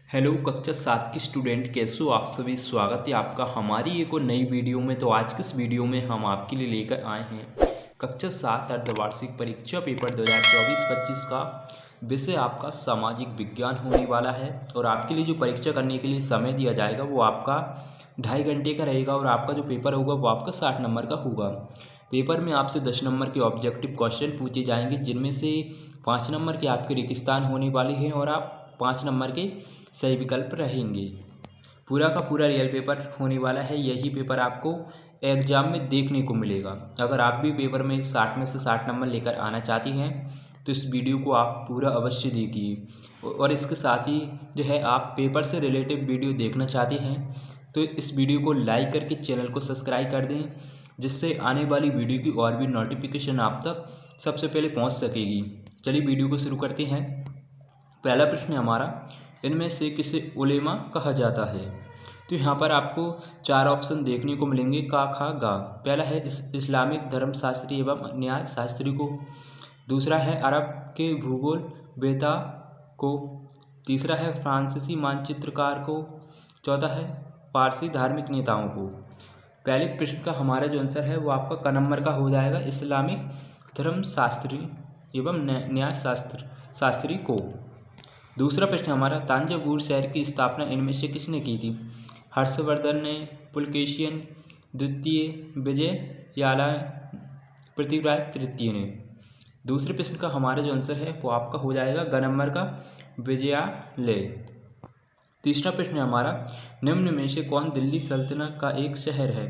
Hello कक्षा 7 की student, कैसे हो आप सभी। स्वागत है आपका हमारी एक और नई वीडियो में। तो आज की इस वीडियो में हम आपके लिए लेकर आए हैं कक्षा 7 अर्धवार्षिक परीक्षा पेपर 2024-25 का विषय आपका सामाजिक विज्ञान होने वाला है। और आपके लिए जो परीक्षा करने के लिए समय दिया जाएगा वो आपका 2.5 घंटे का रहेगा और आपका जो पेपर होगा वो आपका 60 नंबर का होगा। पेपर में आपसे 10 नंबर के ऑब्जेक्टिव क्वेश्चन पूछे जाएंगे, जिनमें से 5 नंबर के आपके रेगिस्तान होने वाले हैं और आप 5 नंबर के सही विकल्प रहेंगे। पूरा का पूरा रियल पेपर होने वाला है। यही पेपर आपको एग्जाम में देखने को मिलेगा। अगर आप भी पेपर में 60 में से 60 नंबर लेकर आना चाहती हैं तो इस वीडियो को आप पूरा अवश्य देखिए। और इसके साथ ही जो है आप पेपर से रिलेटेड वीडियो देखना चाहते हैं तो इस वीडियो को लाइक करके चैनल को सब्सक्राइब कर दें, जिससे आने वाली वीडियो की और भी नोटिफिकेशन आप तक सबसे पहले पहुंच सकेगी। चलिए वीडियो को शुरू करते हैं। पहला प्रश्न है हमारा, इनमें से किसे उलेमा कहा जाता है। तो यहाँ पर आपको 4 ऑप्शन देखने को मिलेंगे, का, खा, गा। पहला है इस्लामिक धर्मशास्त्री एवं न्याय शास्त्री को। दूसरा है अरब के भूगोल वेता को। तीसरा है फ्रांसीसी मानचित्रकार को। चौथा है पारसी धार्मिक नेताओं को। पहले प्रश्न का हमारा जो आंसर है वो आपका क नंबर का हो जाएगा, इस्लामिक धर्मशास्त्री एवं न्याय शास्त्री को। दूसरा प्रश्न हमारा, तांजावुर शहर की स्थापना इनमें से किसने की थी। हर्षवर्धन ने, पुलकेशियन द्वितीय, विजययाला पृथ्वीराज तृतीय ने। दूसरे प्रश्न का हमारा जो आंसर है वो आपका हो जाएगा ग नंबर का, विजयालय। तीसरा प्रश्न हमारा, निम्न में से कौन दिल्ली सल्तनत का एक शहर है।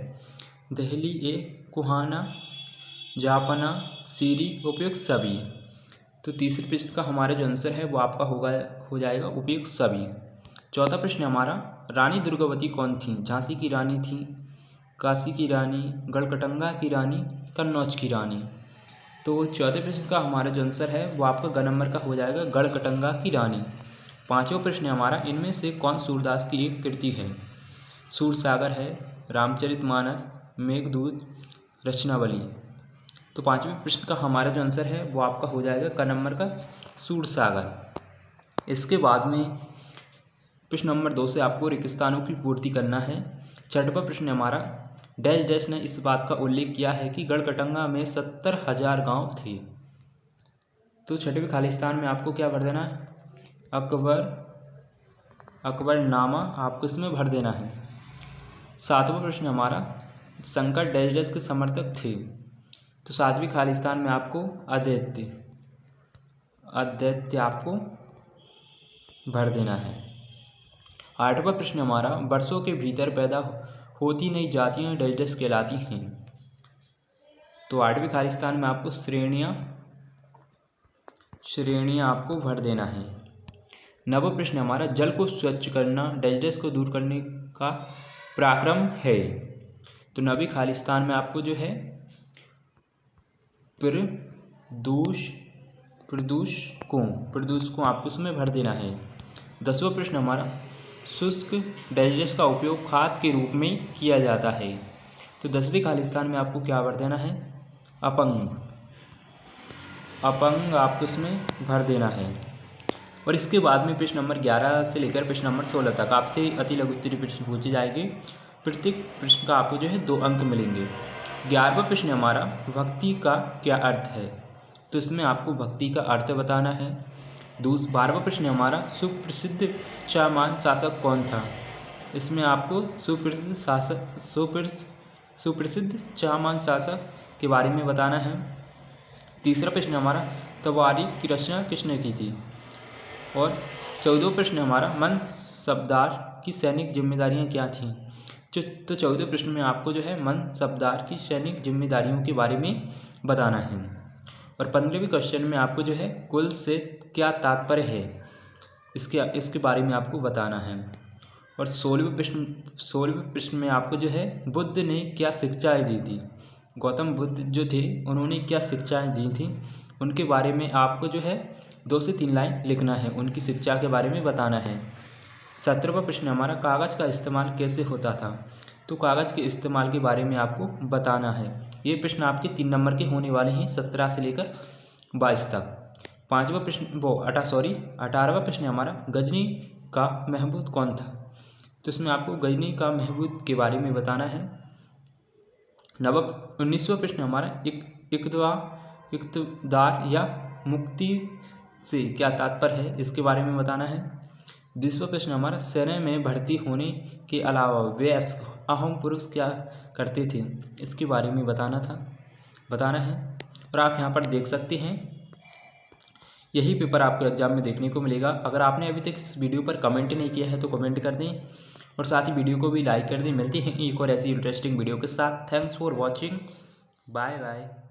दहली, ए, कुहाना, जापना, सीरी, उपयुक्त सभी। तो तीसरे प्रश्न का हमारा जो आंसर है वो आपका हो जाएगा उपयुक्त सभी। चौथा प्रश्न हमारा, रानी दुर्गावती कौन थी। झांसी की रानी थी, काशी की रानी, गढ़कटंगा की रानी, कन्नौज की रानी। तो चौथे प्रश्न का हमारा जो आंसर है वो आपका ग नंबर का हो जाएगा, गढ़कटंगा की रानी। पांचवा प्रश्न हमारा, इनमें से कौन सूरदास की एक कृति है। सूरसागर है, रामचरितमानस, मेघदूत, रचनावली। तो पांचवें प्रश्न का हमारा जो आंसर है वो आपका हो जाएगा क नंबर का, सूरसागर। इसके बाद में प्रश्न नंबर 2 से आपको रेगिस्तानों की पूर्ति करना है। छठवां प्रश्न हमारा, डैश डैश ने इस बात का उल्लेख किया है कि गढ़कटंगा में 70,000 गांव थे। तो छठवें खालिस्तान में आपको क्या भर देना है, अकबरनामा आपको इसमें भर देना है। सातवां प्रश्न हमारा, शंकर डैश डैश के समर्थक थे। तो सातवीं खालिस्तान में आपको अद्वैत आपको भर देना है। आठवां प्रश्न हमारा, वर्षों के भीतर पैदा होती नई जातियां डैश डैश कहलाती हैं। तो आठवीं खालिस्तान में आपको श्रेणियां आपको भर देना है। नववां प्रश्न हमारा, जल को स्वच्छ करना डैश डैश को दूर करने का पराक्रम है। तो नवीं खालिस्तान में आपको जो है प्रदूषकों आपको इसमें भर देना है। 10वां प्रश्न हमारा, शुष्क डैश डैश का उपयोग खाद के रूप में किया जाता है। तो 10वीं खालिस्तान में आपको क्या भर देना है, अपंग आपको इसमें भर देना है। और इसके बाद में प्रश्न नंबर 11 से लेकर प्रश्न नंबर 16 तक आपसे अति लघु उत्तरीय प्रश्न पूछे जाएंगे। प्रत्येक प्रश्न का आपको जो है 2 अंक मिलेंगे। 11वां प्रश्न हमारा, भक्ति का क्या अर्थ है। तो इसमें आपको भक्ति का अर्थ बताना है। 12वां प्रश्न हमारा, सुप्रसिद्ध चामान शासक कौन था। इसमें आपको सुप्रसिद्ध चामान शासक के बारे में बताना है। तीसरा प्रश्न हमारा, तवारीख की रचना किसने की थी। और 14वां प्रश्न हमारा, मनसबदार की सैनिक जिम्मेदारियां क्या थीं। तो 14वें प्रश्न में आपको जो है मनसबदार की सैनिक जिम्मेदारियों के बारे में बताना है। और 15वें क्वेश्चन में आपको जो है कुल से क्या तात्पर्य है, इसके बारे में आपको बताना है। और 16वें प्रश्न में आपको जो है बुद्ध ने क्या शिक्षाएं दी थी। गौतम बुद्ध जो थे उन्होंने क्या शिक्षाएं दी थी, उनके बारे में आपको जो है 2 से 3 लाइन लिखना है, उनकी शिक्षा के बारे में बताना है। 17वां प्रश्न हमारा, कागज़ का इस्तेमाल कैसे होता था। तो कागज़ के इस्तेमाल के बारे में आपको बताना है। ये प्रश्न आपके 3 नंबर के होने वाले हैं, 17 से लेकर 22 तक। 18वां प्रश्न हमारा, गजनी का महमूद कौन था? तो इसमें आपको गजनी का महमूद के बारे में बताना है। 19वां प्रश्न हमारा इक़्तिदार या मुक्ति से क्या तात्पर्य है, इसके बारे में बताना है। 20वां प्रश्न हमारा सेना में भर्ती होने के अलावा वयस्क अहम पुरुष क्या करते थे, इसके बारे में बताना है। और आप यहाँ पर देख सकते हैं यही पेपर आपको एग्जाम में देखने को मिलेगा। अगर आपने अभी तक इस वीडियो पर कमेंट नहीं किया है तो कमेंट कर दें और साथ ही वीडियो को भी लाइक कर दें। मिलते हैं एक और ऐसी इंटरेस्टिंग वीडियो के साथ। Thanks for watching, bye bye.